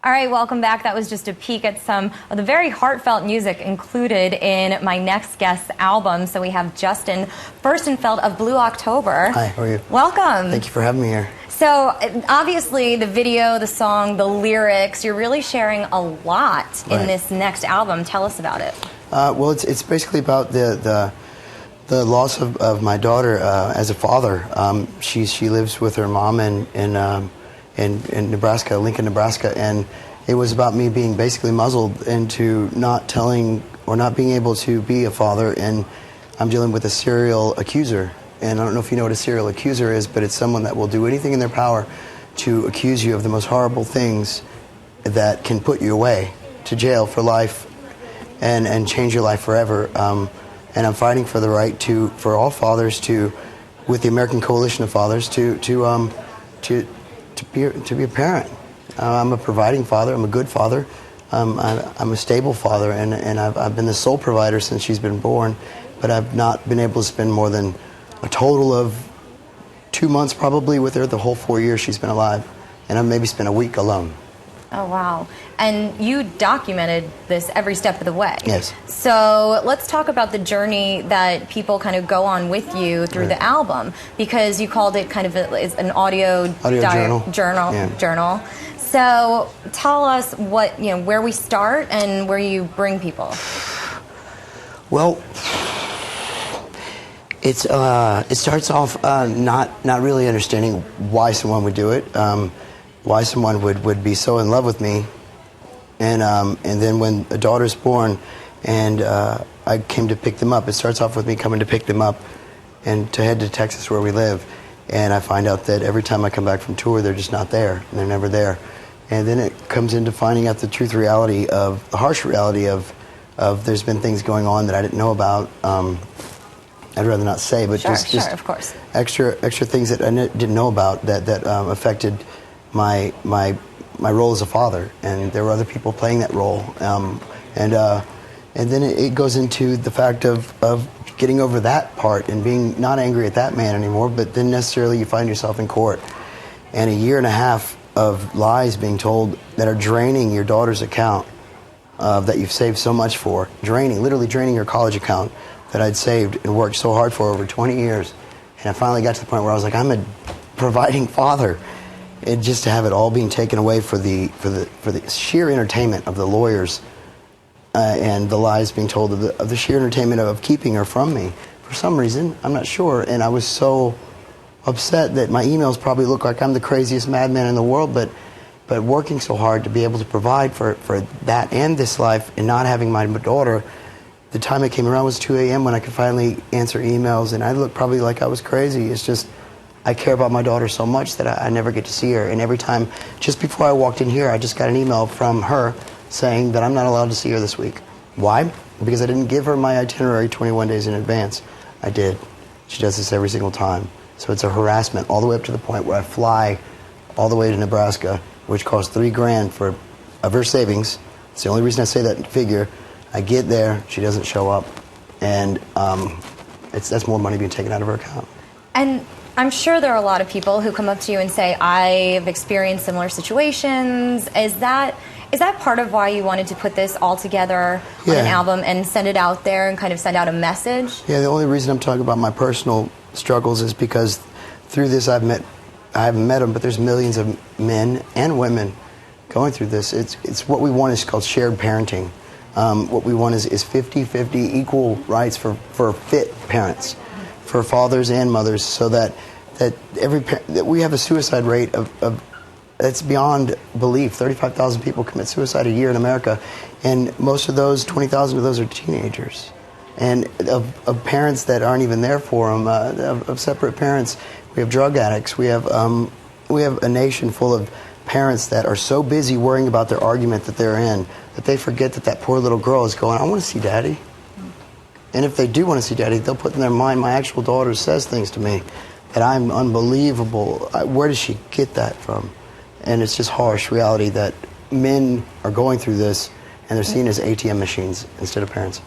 All right, welcome back. That was just a peek at some of the very heartfelt music included in my next guest's album. So we have Justin Furstenfeld of Blue October. Hi, how are you? Welcome. Thank you for having me here. So obviously the video, the song, the lyrics, you're really sharing a lot in this next album. Tell us about it. Well, it's basically about the loss of my daughter as a father. She lives with her mom in Nebraska, Lincoln, Nebraska, and it was about me being basically muzzled into not telling or not being able to be a father, and I'm dealing with a serial accuser. And I don't know if you know what a serial accuser is, but it's someone that will do anything in their power to accuse you of the most horrible things that can put you away to jail for life and change your life forever. And I'm fighting for the right for all fathers with the American Coalition of Fathers to be a parent. I'm a providing father. I'm a good father. I'm a stable father, and I've been the sole provider since she's been born. But I've not been able to spend more than a total of 2 months probably with her the whole 4 years she's been alive, and I've maybe spent a week alone. Oh, wow. And you documented this every step of the way. Yes. So let's talk about the journey that people kind of go on with you through the album, because you called it kind of an audio journal. So tell us where we start and where you bring people. Well, it starts off not really understanding why someone would do it. Why someone would be so in love with me, and then when a daughter's born, and I came to pick them up. It starts off with me coming to pick them up, and to head to Texas where we live, and I find out that every time I come back from tour, they're just not there, and they're never there, and then it comes into finding out the the harsh reality of there's been things going on that I didn't know about. I'd rather not say, but just of course, extra things that I didn't know about that affected my role as a father, and there were other people playing that role, and then it goes into the fact of getting over that part and being not angry at that man anymore, but then necessarily you find yourself in court, and a year and a half of lies being told that are draining your daughter's account that you've saved so much for, literally draining your college account that I'd saved and worked so hard for over 20 years, and I finally got to the point where I was like, I'm a providing father. And just to have it all being taken away for the sheer entertainment of the lawyers and the lies being told of the sheer entertainment of keeping her from me for some reason, I'm not sure. And I was so upset that my emails probably look like I'm the craziest madman in the world, but working so hard to be able to provide for that and this life and not having my daughter, the time it came around was 2 a.m. when I could finally answer emails, and I looked probably like I was crazy. It's just I care about my daughter so much that I never get to see her. And every time, just before I walked in here, I just got an email from her saying that I'm not allowed to see her this week. Why? Because I didn't give her my itinerary 21 days in advance. I did. She does this every single time. So it's a harassment all the way up to the point where I fly all the way to Nebraska, which costs $3,000 of her savings. It's the only reason I say that figure. I get there, she doesn't show up, and that's more money being taken out of her account. And I'm sure there are a lot of people who come up to you and say, I've experienced similar situations. Is that part of why you wanted to put this all together on an album and send it out there and kind of send out a message? Yeah, the only reason I'm talking about my personal struggles is because through this I haven't met them, but there's millions of men and women going through this. It's what we want is called shared parenting. What we want is 50-50 equal rights for fit parents, for fathers and mothers, so that we have a suicide rate of that's beyond belief. 35,000 people commit suicide a year in America, and most of those, 20,000 of those are teenagers, and of parents that aren't even there for them, of separate parents. We have drug addicts. We have a nation full of parents that are so busy worrying about their argument that they're in that they forget that poor little girl is going, I want to see daddy. And if they do want to see daddy, they'll put in their mind, my actual daughter says things to me that I'm unbelievable. Where does she get that from? And it's just harsh reality that men are going through this and they're seen as ATM machines instead of parents.